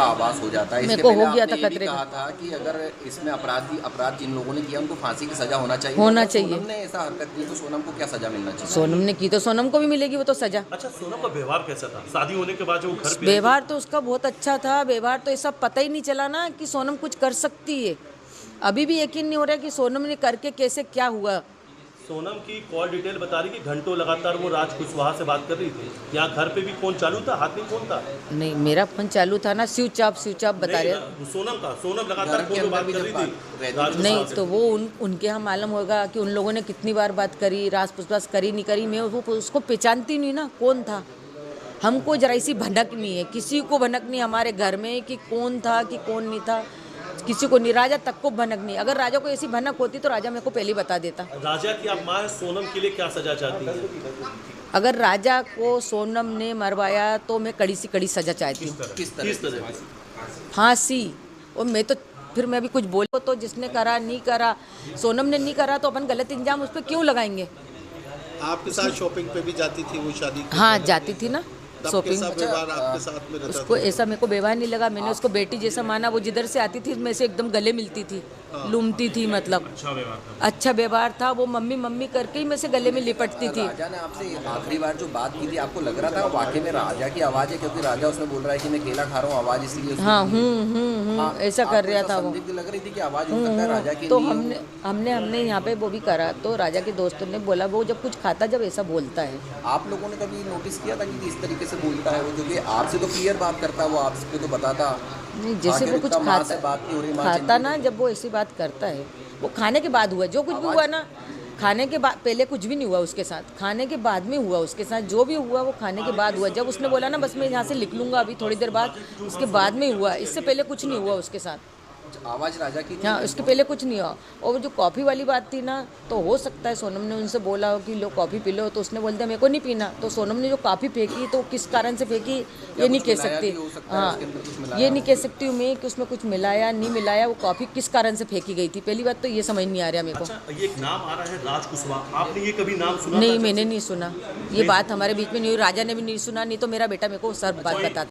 आवाज हो जाता है। मेरे को हो गया था आपने ये भी खतरे कहा का। था कि अगर इसमें अपराध जिन लोगों ने किया उनको फांसी की सजा होना चाहिए। होना अगर चाहिए। सोनम ने ऐसा हरकत की तो सोनम को क्या सजा मिलना चाहिए? सोनम ने की तो सोनम को भी मिलेगी वो तो सजा। अच्छा, सोनम का व्यवहार कैसा था शादी होने के बाद? जो वो घर पे आई व्यवहार तो उसका बहुत अच्छा था। व्यवहार तो ऐसा पता ही नहीं चला ना कि सोनम कुछ कर सकती है। अभी भी यकीन नहीं हो रहा कि सोनम ने करके कैसे क्या हुआ। सोनम की कॉल डिटेल बता रही कि घंटों लगातार वो राज कुशवाहा से बात कर रही थी। यहाँ घर पे भी फोन चालू था, हाथ में फोन था? नहीं, मेरा फोन चालू था ना, स्विच ऑफ बता रहे। सोनम लगातार घर के फोन पे अंदर बात भी कर जब रही बात थी रहती राज थी नहीं कुशवाहा तो से। वो उनके यहाँ मालूम होगा कि उन लोगों ने कितनी बार बात करी, रास पुसपास करी नहीं करी। मैं वो उसको पहचानती नहीं ना कौन था। हमको जरा सी भनक नहीं है, किसी को भनक नहीं हमारे घर में कि कौन था कि कौन नहीं था, किसी को नहीं। राजा तक को भनक नहीं। अगर राजा को ऐसी भनक होती तो राजा मेरे को पहले ही बता देता। राजा की आप माँ है, सोनम के लिए क्या सजा चाहती है? अगर राजा को सोनम ने मरवाया तो मैं कड़ी से कड़ी सजा चाहती हूँ। किस तरह की? फांसी। और मैं तो फिर मैं भी कुछ बोलो तो जिसने करा नहीं करा, सोनम ने नहीं करा तो अपन गलत इंजाम उस पर क्यों लगाएंगे। आपके साथ शॉपिंग पे भी जाती थी वो शादी के हाँ पहले? जाती थी ना तब शॉपिंग। कैसा व्यवहार आपके साथ में रहता उसको था? ऐसा मेरे को व्यवहार नहीं लगा। मैंने उसको बेटी जैसा माना। वो जिधर से आती थी मैं से एकदम गले मिलती थी, लूमती थी। मतलब अच्छा व्यवहार था। वो मम्मी मम्मी करके ही मैं से गले में लिपटती थी। राजा ने आपसे आखिरी बार जो बात की थी आपको लग रहा था वाकई में राजा की आवाज़ है? क्योंकि राजा उसमें बोल रहा है कि मैं केला खा रहा हूँ, आवाज़ इसलिए उसकी हाँ की। हाँ, ऐसा कर आपको रहा ऐसा था वो। संदिग्ध लग रही थी कि आवाज़ हो सकता है राजा की तो नहीं हो। हमने यहाँ पे वो भी करा तो राजा के दोस्तों ने बोला वो जब कुछ खाता जब ऐसा बोलता है। आप लोगों ने कभी नोटिस किया था कि इस तरीके से बोलता है वो? क्योंकि आपसे तो क्लियर बात करता है वो, आपको तो बताता। नहीं, जैसे वो कुछ माँ से बात नहीं हो रही, माँ खाता चिंतित ना, जब वो ऐसी बात करता है वो खाने के बाद हुआ। जो कुछ भी हुआ ना खाने के बाद, पहले कुछ भी नहीं हुआ उसके साथ, खाने के बाद में हुआ उसके साथ। जो भी हुआ वो खाने के बाद हुआ। जब उसने बोला ना बस मैं यहाँ से लिख लूँगा अभी थोड़ी देर बाद, उसके बाद में हुआ। इससे पहले कुछ नहीं हुआ उसके साथ। आवाज़ राजा की थी? हाँ, उसके पहले कुछ नहीं हुआ। और वो जो कॉफ़ी वाली बात थी ना, तो हो सकता है सोनम ने उनसे बोला हो कि लो कॉफ़ी पी लो, तो उसने बोल दिया मेरे को नहीं पीना। तो सोनम ने जो कॉफ़ी फेंकी तो किस कारण से फेंकी ये नहीं कह सकती। हाँ, ये नहीं कह सकती हूँ मैं कि उसमें कुछ मिलाया नहीं मिलाया। वो कॉफ़ी किस कारण से फेंकी गई थी, पहली बात तो ये समझ नहीं आ रहा मेरे को। अच्छा, ये एक नाम आ रहा है राज कुशवाहा, आपने ये कभी नाम सुना? नहीं, मैंने नहीं सुना। ये बात हमारे बीच में नहीं हुई। राजा ने भी नहीं सुना, नहीं तो मेरा बेटा मेरे को सब बात बताता।